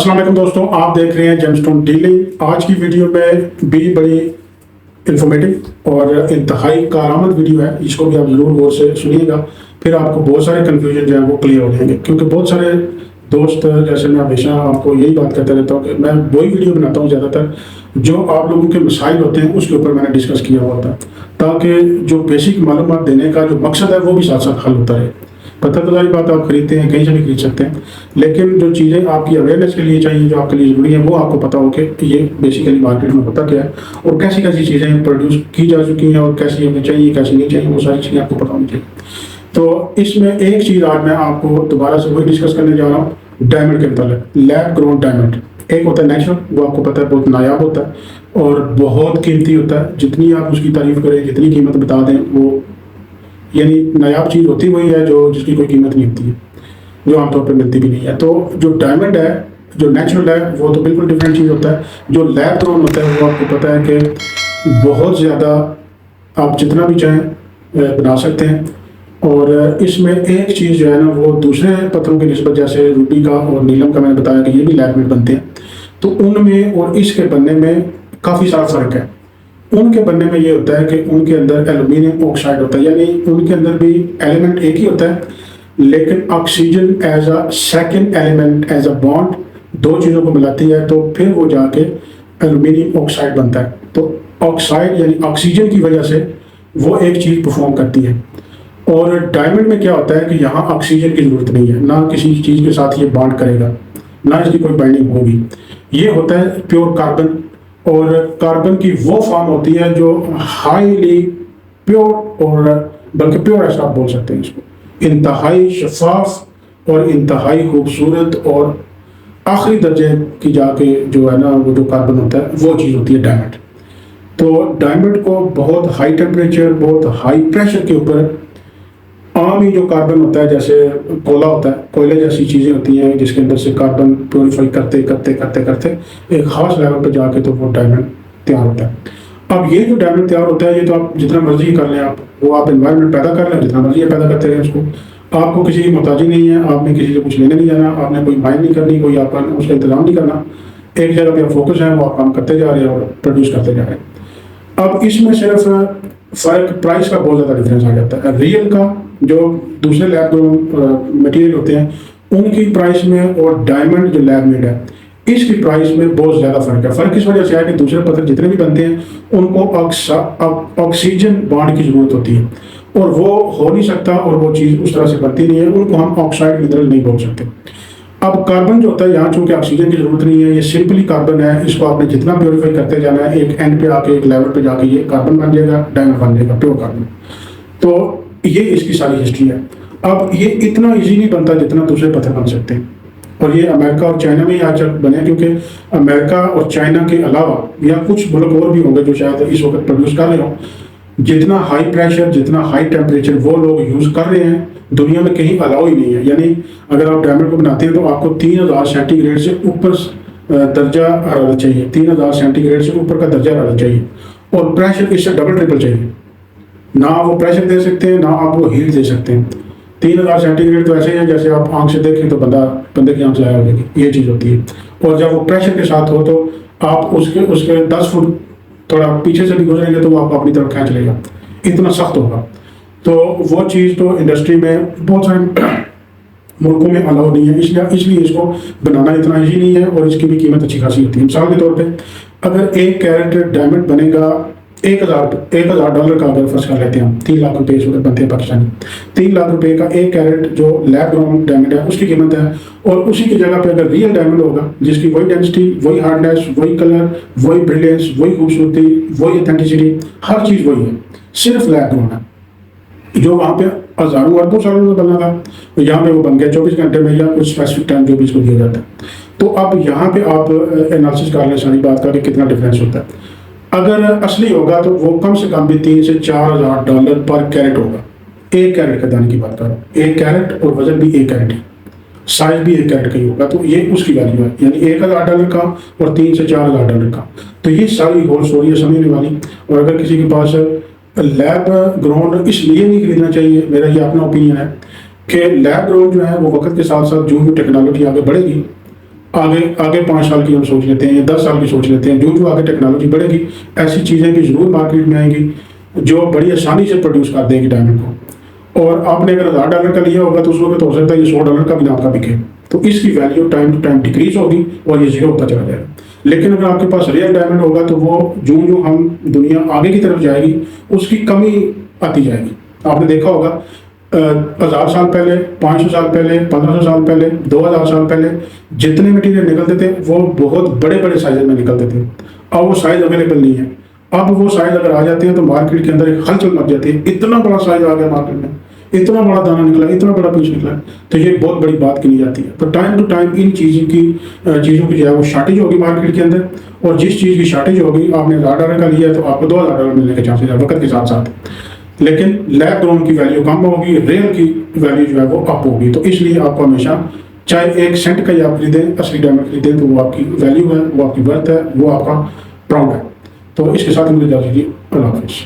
अस्सलाम वालेकुम दोस्तों, आप देख रहे हैं जेमस्टोन डीलिंग। आज की वीडियो में भी बड़ी इंफॉर्मेटिव और इंतहाई कारआमद वीडियो है। इसको भी आप जरूर गौर से सुनिएगा, फिर आपको बहुत सारे कन्फ्यूजन जो है वो क्लियर हो जाएंगे। क्योंकि बहुत सारे दोस्त, जैसे मैं हमेशा आपको यही बात करता रहता हूँ कि मैं वही वीडियो बनाता हूँ ज़्यादातर जो आप लोगों के मसाइल होते हैं उसके ऊपर मैंने डिस्कस किया हुआ था, ताकि जो बेसिक मालूमात देने का जो मकसद है वो भी साथ साथ हल होता रहे। पता तो सारी बात आप खरीदते हैं, कहीं से भी खरीद सकते हैं, लेकिन जो चीज़ें आपकी अवेयरनेस के लिए चाहिए, जो आपके लिए ज़रूरी है, वो आपको पता हो कि ये बेसिकली मार्केट में होता क्या है और कैसी कैसी चीज़ें प्रोड्यूस की जा चुकी हैं और कैसी हमें चाहिए कैसी नहीं चाहिए, वो सारी चीज़ें आपको पता होनी चाहिए। तो इसमें एक चीज़ आज मैं आपको दोबारा से वही डिस्कस करने जा रहा हूँ, डायमंड के मतलब लैब ग्रोन डायमंड। एक होता है नेचुरल, वो आपको पता है बहुत नायाब होता है और बहुत कीमती होता है। जितनी आप उसकी तारीफ करें, जितनी कीमत बता दें, वो यानी नायाब चीज़ होती वही है जो जिसकी कोई कीमत नहीं होती है, जो आमतौर पर मिलती भी नहीं है। तो जो डायमंड है, जो नेचुरल है, वो तो बिल्कुल डिफरेंट चीज़ होता है। जो लैब ग्रोन होता है वो आपको पता है कि बहुत ज़्यादा आप जितना भी चाहें बना सकते हैं। और इसमें एक चीज़ जो है ना, वो दूसरे पत्थरों की निस्बत, जैसे रूबी का और नीलम का मैंने बताया कि ये भी लैब में बनते हैं, तो उनमें और इसके बनने में काफ़ी सारा फ़र्क है। उनके बनने में ये होता है कि उनके अंदर एल्यूमिनियम ऑक्साइड होता है, यानी उनके अंदर भी एलिमेंट एक ही होता है, लेकिन oxygen as a second element, as a bond, दो चीज़ों को मिलाती है तो फिर वो जाके एल्यूमिनियम ऑक्साइड बनता है। तो ऑक्साइड यानी ऑक्सीजन की वजह से वो एक चीज़ परफॉर्म करती है। और डायमंड में क्या होता है कि यहाँ ऑक्सीजन की ज़रूरत नहीं है, ना किसी चीज़ के साथ ये बॉन्ड करेगा, ना इसकी कोई बाइंडिंग होगी। ये होता है प्योर कार्बन, और कार्बन की वो फॉर्म होती है जो हाईली प्योर, और बल्कि प्योर ऐसा आप बोल सकते हैं इसको, इंतहाई शफाफ और इंतहाई खूबसूरत और आखिरी दर्जे की जाके जो है ना, वो जो कार्बन होता है वो चीज़ होती है डायमंड। तो डायमंड को बहुत हाई टेम्परेचर, बहुत हाई प्रेशर के ऊपर आम ही जो कार्बन होता है, जैसे कोयला होता है, कोयले जैसी चीज़ें होती हैं जिसके अंदर से कार्बन प्योरीफाई करते करते करते करते एक खास लेवल पर जाके तो वो डायमंड तैयार होता है। अब ये जो डायमंड तैयार होता है, ये तो आप जितना मर्जी कर लें, आप एनवायरनमेंट पैदा कर लें, जितना मर्जी पैदा करते रहें उसको, आपको किसी की मोहताजी नहीं है, आपने किसी से कुछ लेने नहीं जाना, आपने कोई माइन नहीं करनी, कोई आपका उसका इंतजाम नहीं करना। एक जगह पर फोकस है, वो आप काम करते जा रहे हैं और प्रोड्यूस करते जा रहे हैं। अब इसमें सिर्फ फ़र्क प्राइस का बहुत ज़्यादा डिफरेंस आ जाता है। रियल का जो दूसरे लैब ग्रोन मटेरियल होते हैं उनकी प्राइस में और डायमंड जो लैब मेड है इसकी प्राइस में बहुत ज़्यादा फ़र्क है। फ़र्क इस वजह से है कि दूसरे पत्थर जितने भी बनते हैं उनको ऑक्सीजन बॉन्ड की ज़रूरत होती है और वो हो नहीं सकता, और वो चीज़ उस तरह से बनती नहीं है, उनको हम ऑक्साइड मिनरल नहीं बोल सकते। अब कार्बन जो होता है, यहाँ चूंकि ऑक्सीजन की जरूरत नहीं है, ये सिंपली कार्बन है, इसको आपने जितना प्योरीफाई करते जाना है, एक एंड पे आके एक लेवल पे जाके ये कार्बन बन जाएगा, डायमंड बन जाएगा, प्योर कार्बन। तो ये इसकी सारी हिस्ट्री है। अब ये इतना इजी नहीं बनता जितना दूसरे पत्थर बन सकते हैं, और ये अमेरिका और चाइना में ही आज तक बने, क्योंकि अमेरिका और चाइना के अलावा या कुछ मुल्क और भी होंगे जो शायद इस वक्त प्रोड्यूस कर रहे हो, जितना हाई प्रेशर, जितना हाई टेम्परेचर वो लोग यूज़ कर रहे हैं, दुनिया में कहीं अलाउ ही नहीं है। यानी अगर आप डायमंड को बनाते हैं तो आपको 3000 सेंटीग्रेड से ऊपर दर्जा रहना चाहिए, 3000 सेंटीग्रेड से ऊपर का दर्जा रहना चाहिए, और प्रेशर इससे डबल ट्रिपल चाहिए। ना आप वो प्रेशर दे सकते हैं, ना आप वो हीट दे सकते हैं। 3000 सेंटीग्रेड तो ऐसे ही है जैसे आप आंख से देखें तो बंदे की आंख से आया होगी, ये चीज़ होती है। और जब वो प्रेशर के साथ हो तो आप उसके 10 फुट थोड़ा पीछे से भी गुजरेंगे तो वो आपको अपनी तरफ खींच लेगा, इतना सख्त होगा। तो वो चीज़ तो इंडस्ट्री में बहुत सारे मुल्कों में अलाउ नहीं है, इसलिए इसको बनाना इतना ईजी नहीं है, और इसकी भी कीमत अच्छी खासी होती है। मिसाल के तौर पे अगर 1 कैरेट डायमंड बनेगा 1000 डॉलर का, अगर फर्स्ट कर लेते हैं हम, 3 लाख रुपये इस वक्त बनते हैं पाकिस्तानी, 3 लाख रुपये का 1 कैरेट जो लैब ग्रोन डायमंड है उसकी कीमत है। और उसी की जगह पे अगर रियल डायमंड होगा जिसकी वही डेंसिटी, वही हार्डनेस, वही कलर, वही ब्रिलियंस, वही खूबसूरती, वही ऑथेंटिसिटी, हर चीज़ वही है, सिर्फ लैब ग्रोन है, जो वहाँ पे हज़ारों अरबों सालों में बना था, तो यहाँ पे वो बन गया 24 घंटे में या कुछ स्पेसिफिक टाइम जो भी इसको दिया जाता है। तो अब यहाँ पे आप एनालिसिस कर लें सारी बात का कि कितना डिफरेंस होता है। अगर असली होगा तो वो कम से कम भी 3 से 4000 डॉलर पर कैरेट होगा। 1 कैरेट का दाने की बात कर रहा हूँ, 1 कैरेट, और वजन भी 1 कैरेट है, साइज भी 1 कैरेट का ही होगा, तो ये उसकी वैल्यू है, यानी 1000 डॉलर का और 3 से 4000 डॉलर का। तो ये सारी होल स्टोरी है समझने वाली। और अगर किसी के पास लैब ग्रोन इसलिए नहीं खरीदना चाहिए, मेरा ये अपना ओपिनियन है कि लैब ग्रोन जो है वो वक्त के साथ साथ जो भी टेक्नोलॉजी आगे बढ़ेगी आगे आगे 5 साल की हम सोच लेते हैं या 10 साल की सोच लेते हैं, जो आगे टेक्नोलॉजी बढ़ेगी ऐसी चीज़ें भी ज़रूर मार्केट में आएंगी जो बड़ी आसानी से प्रोड्यूस कर देंगी डायमंड को। और आपने अगर $1000 का लिया होगा तो उस वक्त हो सकता है ये $100 का भी नाम का बिके, तो इसकी value time to time decrease होगी और ये जीरो होता चला जाएगा। लेकिन अगर आपके पास रियल डायमंड होगा तो वो जो हम दुनिया आगे की तरफ जाएगी उसकी कमी आती जाएगी। आपने देखा होगा 1000 साल पहले, 500 साल पहले, 1500 साल पहले, 2000 साल पहले जितने मटीरियल निकलते थे वो बहुत बड़े बड़े साइज में निकलते थे। अब वो साइज अवेलेबल नहीं है। अब वो साइज अगर आ जाते हैं तो मार्केट के अंदर एक हलचल मच जाती है। इतना बड़ा साइज आ गया मार्केट में, इतना बड़ा दाना निकला, इतना बड़ा पीस निकला, तो ये बहुत बड़ी बात की जाती है। तो टाइम टू टाइम इन चीज़ों की जो है वो शॉर्टेज होगी मार्केट के अंदर, और जिस चीज़ की शॉर्टेज होगी, आपने $1000 का लिया है तो आपको $2000 मिलने के चांसेस है वक्त के साथ साथ। लेकिन लैब ग्रोन की वैल्यू कम होगी, रियल की वैल्यू जो है वो अप होगी। तो इसलिए आपको हमेशा चाहे 1 सेंट का ही आप खरीदें, असली डायमंड खरीदें, तो वो आपकी वैल्यू है, वो आपकी वर्थ है, वो आपका प्राउड है। तो इसके साथ मुझे इजाज़त दीजिए। अल्लाह हाफिज़।